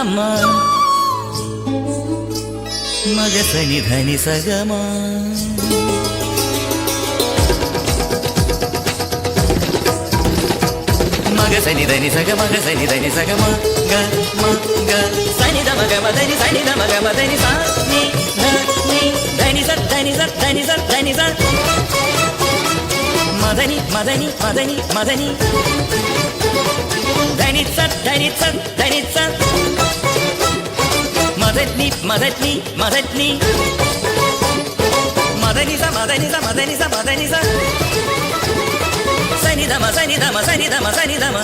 పమ మగ సని ధని సగమా మగ సని ధని సగ మగ సని ధని సగమ గ మ గ సని ద మగ మదని సని ద మగ మదని సా ని ధ ని ధని స ధని స ధని స ధని స మదని మదని మదని మదని ధని స ధని స ధని స మదని మదని మదని మదని స మదని స మదని స మదని స సని దమ సని దమ సని దమ సని దమ